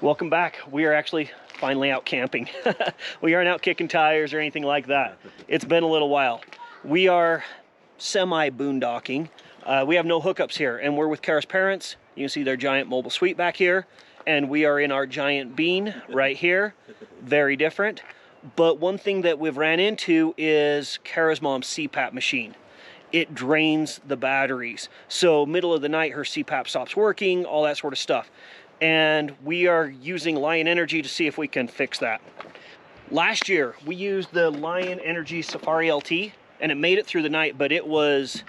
Welcome back. We are actually finally out camping. We aren't out kicking tires or anything like that. It's been a little while. We are semi-boondocking. We have no hookups here, and we're with Kara's parents. You can see their giant mobile suite back here, and we are in our giant bean right here. Very different. But one thing that we've ran into is Kara's mom's CPAP machine. It drains the batteries. So middle of the night, her CPAP stops working, all that sort of stuff. And we are using Lion Energy to see if we can fix that. Last year, we used the Lion Energy Safari LT, and it made it through the night, but it was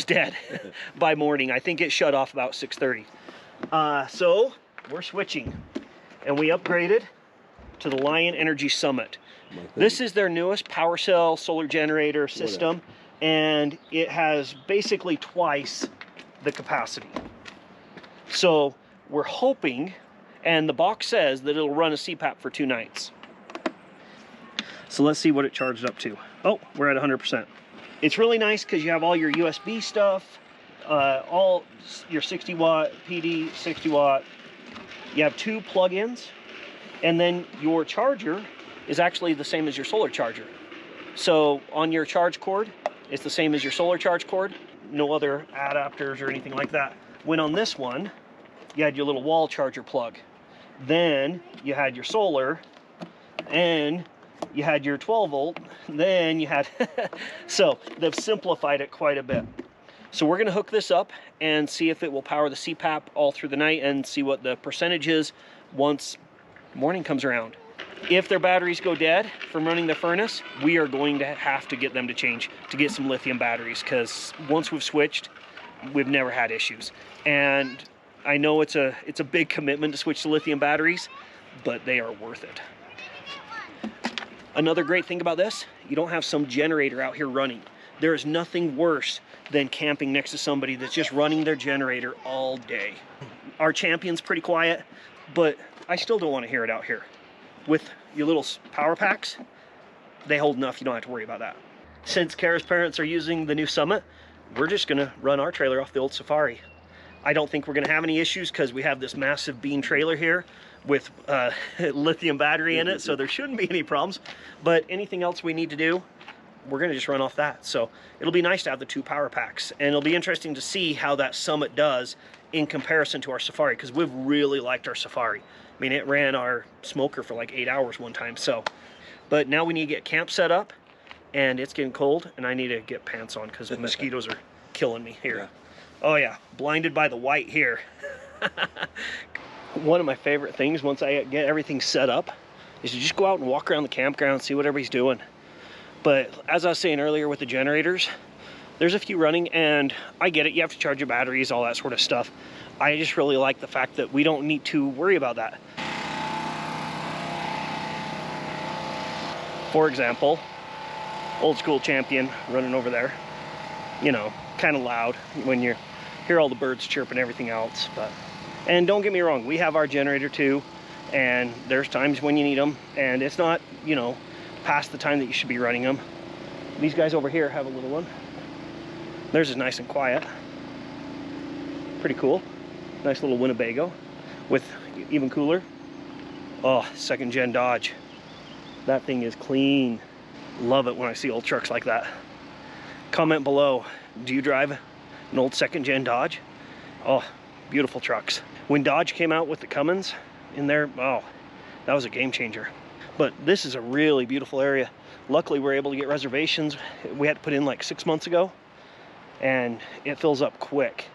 dead by morning. I think it shut off about 6:30. So we're switching, and we upgraded to the Lion Energy Summit. This is their newest power cell solar generator system, and it has basically twice the capacity. So we're hoping, and the box says that it'll run a CPAP for 2 nights. So let's see what it charged up to. Oh, we're at 100%. It's really nice because you have all your USB stuff, all your 60 watt PD, 60 watt. You have 2 plug-ins, and then your charger is actually the same as your solar charger. So on your charge cord, it's the same as your solar charge cord. No other adapters or anything like that. When on this one, you had your little wall charger plug. Then you had your solar, and you had your 12 volt, then you had, so they've simplified it quite a bit. So we're gonna hook this up and see if it will power the CPAP all through the night and see what the percentage is once morning comes around. If their batteries go dead from running the furnace, we are going to have to get them to change to get some lithium batteries, because once we've switched, we've never had issues. And I know it's a big commitment to switch to lithium batteries, but they are worth it. Another great thing about this, you don't have some generator out here running. There is nothing worse than camping next to somebody that's just running their generator all day. Our Champion's pretty quiet, but I still don't want to hear it out here. With your little power packs, they hold enough, you don't have to worry about that. Since Kara's parents are using the new Summit, we're just gonna run our trailer off the old Safari. I don't think we're gonna have any issues because we have this massive bean trailer here with lithium battery in it, so there shouldn't be any problems. But anything else we need to do, we're gonna just run off that. So it'll be nice to have the 2 power packs, and it'll be interesting to see how that Summit does in comparison to our Safari, because we've really liked our Safari. I mean, it ran our smoker for like 8 hours one time. So, but now we need to get camp set up, and it's getting cold, and I need to get pants on because the mosquitoes are killing me here. Yeah. Oh yeah, blinded by the white here. One of my favorite things once I get everything set up is to just go out and walk around the campground, see what everybody's doing. But as I was saying earlier with the generators, there's a few running, and I get it, you have to charge your batteries, all that sort of stuff. I just really like the fact that we don't need to worry about that. For example, old school Champion running over there, you know, kind of loud when you hear all the birds chirping and everything else. But, and don't get me wrong, we have our generator too, and there's times when you need them, and it's not, you know, past the time that you should be running them. These guys over here have a little one. Theirs is nice and quiet. Pretty cool. Nice little Winnebago with even cooler. Oh, 2nd gen Dodge. That thing is clean. Love it when I see old trucks like that. Comment below, do you drive an old 2nd gen Dodge? Oh, beautiful trucks. When Dodge came out with the Cummins in there, oh, that was a game changer. But this is a really beautiful area. Luckily, we're able to get reservations. We had to put in like 6 months ago, and it fills up quick.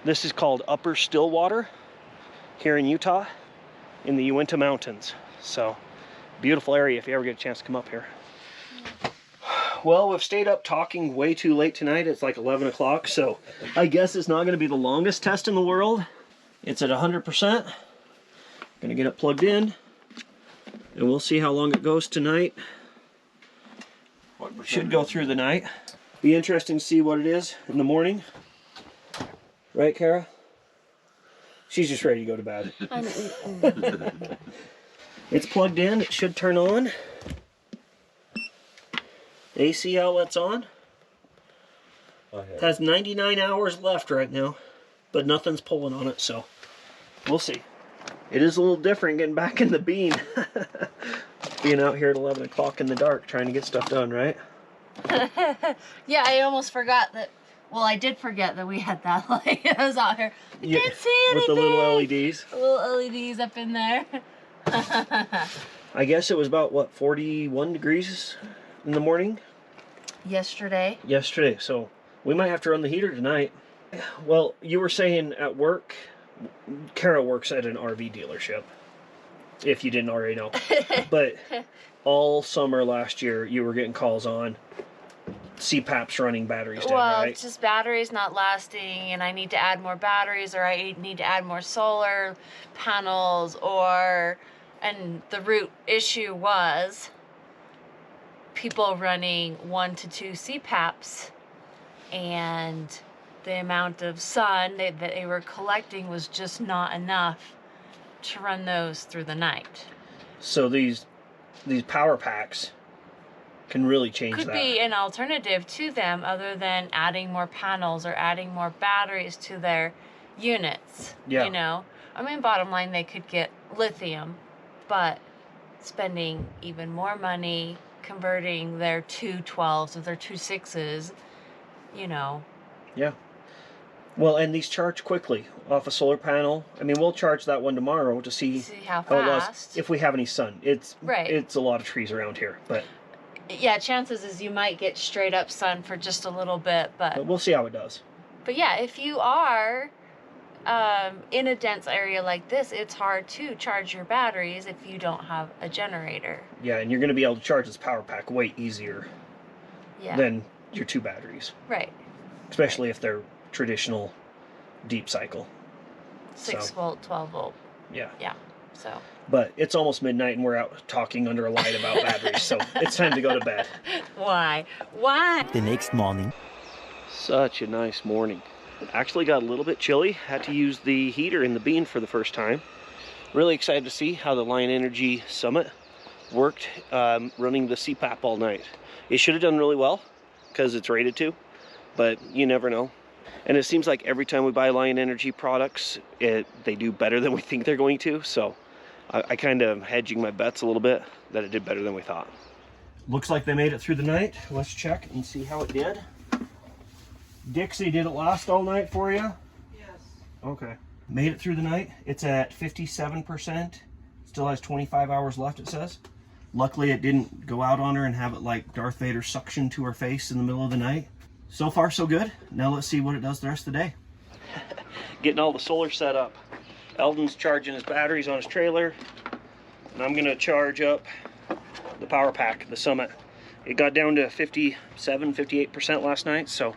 This is called Upper Stillwater here in Utah in the Uinta Mountains. So beautiful area if you ever get a chance to come up here. Well, we've stayed up talking way too late tonight. It's like 11 o'clock, so I guess it's not going to be the longest test in the world. It's at 100%. Gonna get it plugged in, and we'll see how long it goes tonight. Should go through the night. Be interesting to see what it is in the morning. Right, Kara? She's just ready to go to bed. It's plugged in. It should turn on. AC outlet's on. It has 99 hours left right now, but nothing's pulling on it, so we'll see. It is a little different getting back in the bean. Being out here at 11 o'clock in the dark trying to get stuff done, right? Yeah, I almost forgot that. Well, I did forget that we had that light. I was out here. I can't see anything. With the little LEDs. Little LEDs up in there. I guess it was about, what, 41 degrees in the morning? Yesterday. Yesterday, so we might have to run the heater tonight. Well, you were saying at work, Kara works at an RV dealership, if you didn't already know. But all summer last year, you were getting calls on CPAP's running batteries dead, well, right? It's just batteries not lasting, and I need to add more batteries, or I need to add more solar panels, and the root issue was people running 1 to 2 CPAPs, and the amount of sun that they were collecting was just not enough to run those through the night. So these power packs can really change that. Could be an alternative to them other than adding more panels or adding more batteries to their units. Yeah. You know? I mean, bottom line, they could get lithium, but spending even more money converting their 212s or their 26s, you know. Yeah. Well, and these charge quickly off a solar panel. I mean, we'll charge that one tomorrow to see how it was fast. if we have any sun. It's right. It's a lot of trees around here, but yeah, chances is you might get straight up sun for just a little bit, but we'll see how it does. But yeah, if you are in a dense area like this, it's hard to charge your batteries if you don't have a generator. Yeah, and you're going to be able to charge this power pack way easier than your 2 batteries. Right. Especially if they're traditional deep cycle. 6 volt, 12 volt. Yeah. Yeah. So. But it's almost midnight and we're out talking under a light about batteries, so it's time to go to bed. Why? Why? The next morning. Such a nice morning. Actually got a little bit chilly. Had to use the heater in the bean for the first time. Really excited to see how the Lion Energy Summit worked running the CPAP all night. It should have done really well because it's rated to, but you never know. And it seems like every time we buy Lion Energy products, they do better than we think they're going to. So I kind of hedging my bets a little bit that it did better than we thought. Looks like they made it through the night. Let's check and see how it did. Dixie, did it last all night for you? Yes. Okay. Made it through the night. It's at 57%. Still has 25 hours left, it says. Luckily, it didn't go out on her and have it like Darth Vader suction to her face in the middle of the night. So far, so good. Now let's see what it does the rest of the day. Getting all the solar set up. Eldon's charging his batteries on his trailer, and I'm gonna charge up the power pack, the Summit. It got down to 57, 58% last night, so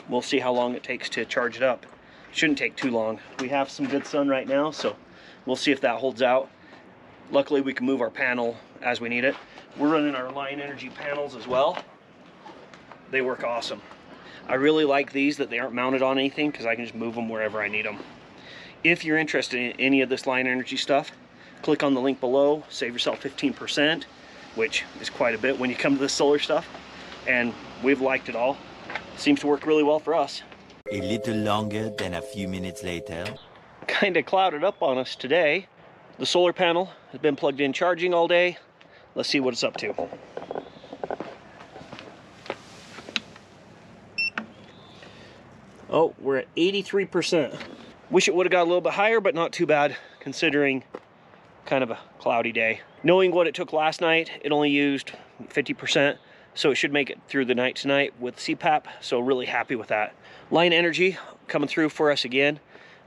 we'll see how long it takes to charge it up. Shouldn't take too long. We have some good sun right now, so we'll see if that holds out. Luckily, we can move our panel as we need it. We're running our Lion Energy panels as well. They work awesome. I really like these that they aren't mounted on anything because I can just move them wherever I need them. If you're interested in any of this Lion Energy stuff, click on the link below, save yourself 15%, which is quite a bit when you come to this solar stuff. And we've liked it all. Seems to work really well for us. A little longer than a few minutes later. Kind of clouded up on us today. The solar panel has been plugged in charging all day. Let's see what it's up to. Oh, we're at 83%. Wish it would have got a little bit higher, but not too bad considering kind of a cloudy day. Knowing what it took last night, it only used 50%, so it should make it through the night tonight with CPAP, so really happy with that. Lion Energy coming through for us again.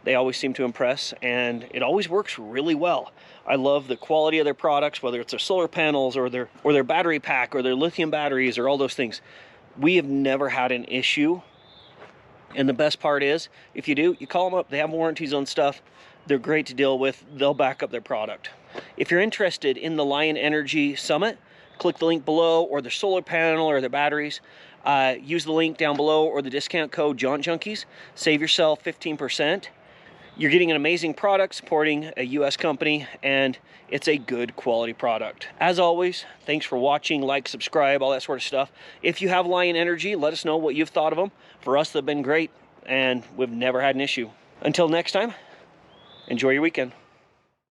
They always seem to impress, and it always works really well. I love the quality of their products, whether it's their solar panels or their battery pack or their lithium batteries or all those things. We have never had an issue. And the best part is, if you do, you call them up. They have warranties on stuff. They're great to deal with. They'll back up their product. If you're interested in the Lion Energy Summit, click the link below, or the solar panel or the batteries. Use the link down below or the discount code JauntJunkies. Save yourself 15%. You're getting an amazing product supporting a US company, and it's a good quality product. As always, thanks for watching, like, subscribe, all that sort of stuff. If you have Lion Energy, let us know what you've thought of them. For us, they've been great, and we've never had an issue. Until next time, enjoy your weekend.